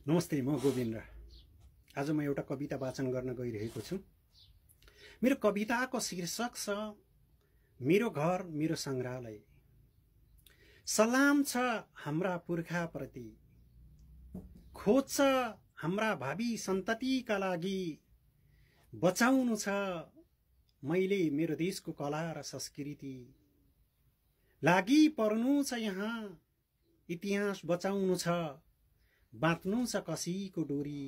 नमस्ते, म गोविन्द्र। आज म एउटा कविता वाचन गर्न गइरहेको छु। मेरो कविताको शीर्षक छ मेरो घर मेरो संग्रहालय। सलाम छ हाम्रा पुर्खाप्रति, खोज छ हाम्रा भावी सन्ततिका लागि। बचाउनु छ मैले मेरो देशको कला र संस्कृति। लागि पर्नु छ यहाँ इतिहास बचाउनु छ, बाँच्नु छ कसीको डोरी।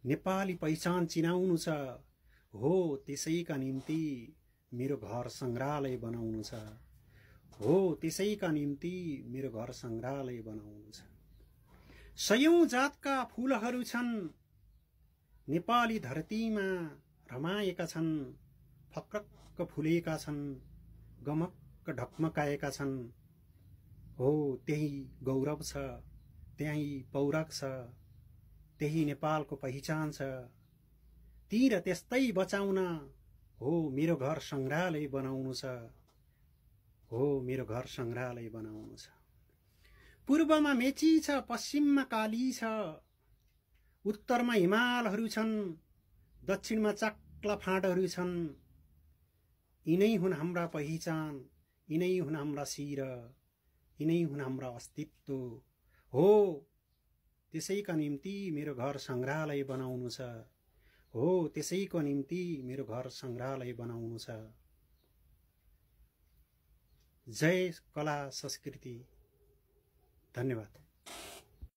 नेपाली पहिचान चिनाउनु छ, हो त्यसैका निम्ति मेरो घर संग्रहालय बनाउनु छ। हो त्यसैका निम्ति मेरो घर संग्रहालय बनाउनु छ। सयौं जातका फूलहरू छन् नेपाली धरतीमा रमाएका छन्। फक्रक्क फुलेका छन्, गमक्क ढकमकाएका छन्। हो त्यही गौरव छ, त्यही पौरख छ, त्यही नेपालको पहिचान छ। ती र त्यस्तै बचाउन हो मेरो घर संग्रहालय बनाउनु छ। हो मेरो घर संग्रहालय बनाउनु छ। पूर्वमा मेची छ, पश्चिममा काली छ, उत्तरमा हिमालहरू छन्, दक्षिणमा चाक्ला फाँटहरू छन्। यिनै हुन् हाम्रा पहिचान, यिनै हुन् हाम्रा शिर, यिनै हुन् हाम्रा अस्तित्व। हो त्यसैका निम्ति मेरो घर संग्रहालय बनाउनु छ। हो त्यसैको निम्ति मेरो घर संग्रहालय बनाउनु छ। जय कला संस्कृति। धन्यवाद।